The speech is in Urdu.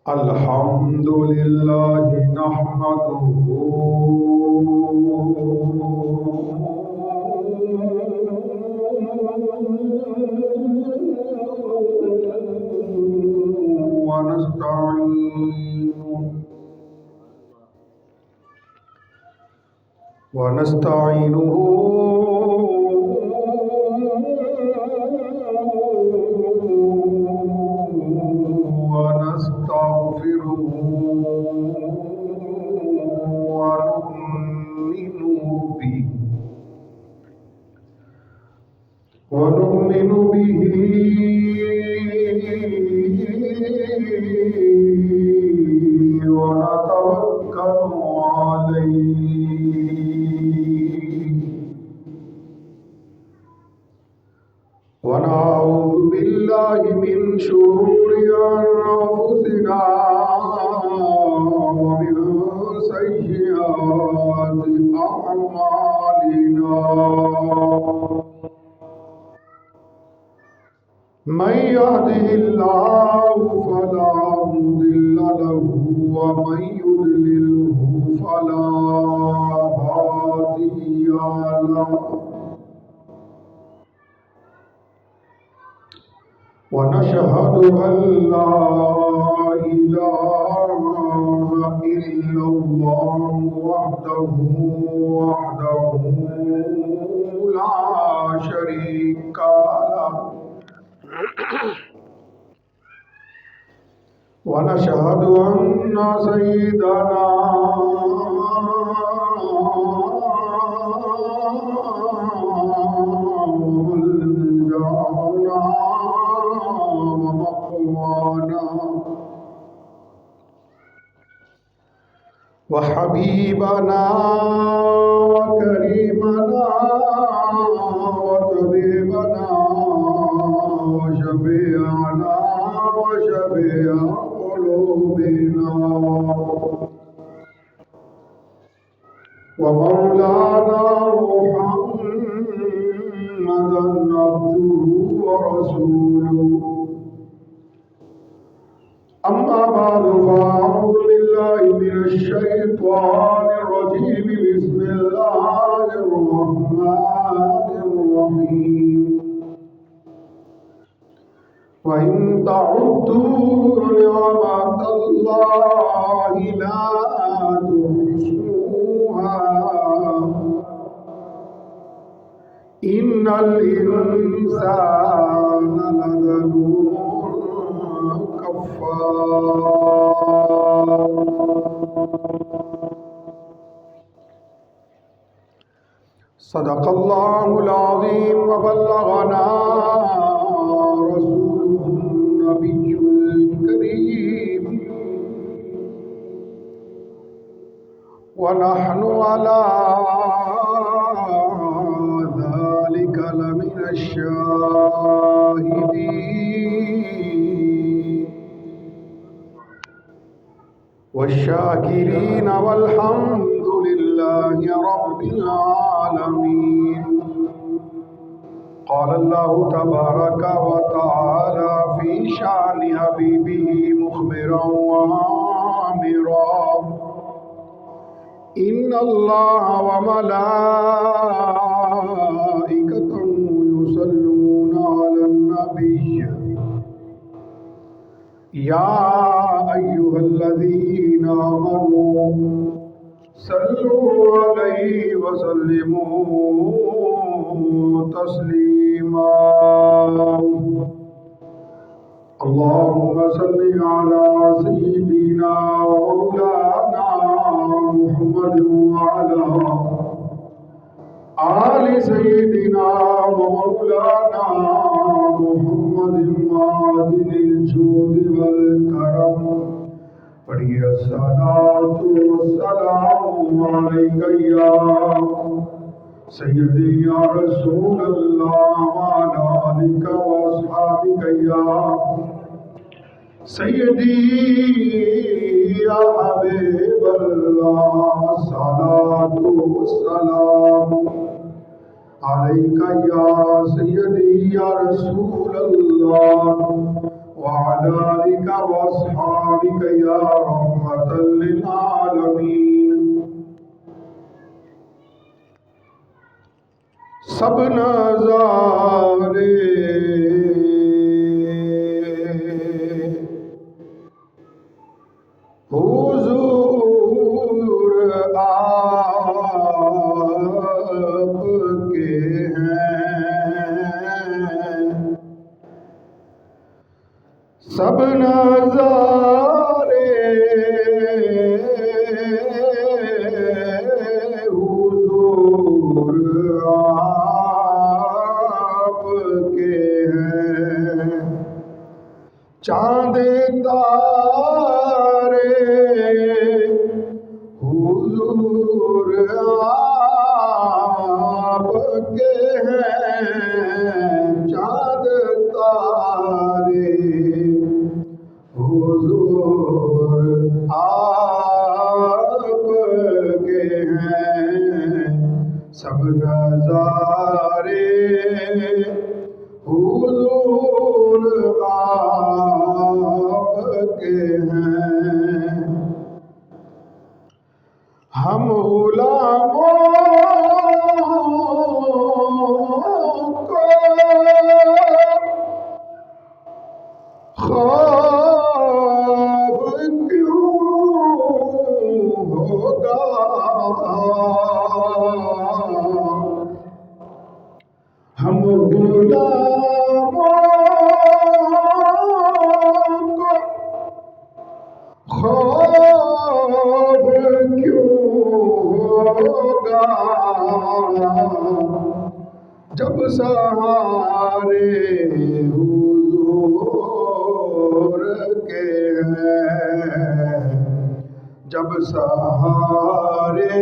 الحمد لله نحمده ونستعينه ونستغفره ونؤمن به ونتوكل عليه ونعوذ بالله من شرور أنفسنا ومن سيئات أعمالنا من يهده الله فلا مضل له ومن يضلله فلا هادي له ونشهد أن لا إله إلا الله وحده لا شريك له ونشهد أن سيدنا ومولانا ومقوانا وحبيبنا وكريمنا وطبيبنا وشفيعنا وشفيع قلوبنا ومولانا محمدا عبده ورسوله أما بعد فأعوذ بالله من الشيطان الرجيم بسم الله الرحمن الرحيم وإن تعدوا نعمة الله لا تحصوها إن الإنسان لظلوم كفار صدق الله العظيم وبلغنا رسوله النبي الكريم ونحن على ذلك لمن الشاهدين والشاكرين والحمد لله رب العالمين قال الله تبارك وتعالى في شأن حبيبه مخبرا وآمرا إن الله وملائكته يصلون على النبي يا أيها الذين آمنوا صلوا عليه وسلموا تسليما اللهم صل على سيدنا ومولانا محمد وعلى آل سيدنا ومولانا محمد معدن الجود والكرم پڑھیے الصلاة والسلام عليك يا سيدي يا رسول الله وعلى آلك وأصحابك يا سيدي يا حبيب الله الصلاة والسلام عليك يا سيدي یا رسول اللہ وعلی آلک واصحابک یا رحمت للعالمین۔ سب نظارے حضور آپ کے ہیں، سب نظارے حضور آپ کے ہیں، چاند تارے حضور آپ کے ہیں، چاند تارے حضور آپ کے ہیں، سب نظارے حضور آپ کے ہیں۔ ہم غلاموں کو خواب کیوں ہوگا، ہم غلاموں کو خواب کیوں ہوگا، جب سہارے حضور کے ہیں، جب سہارے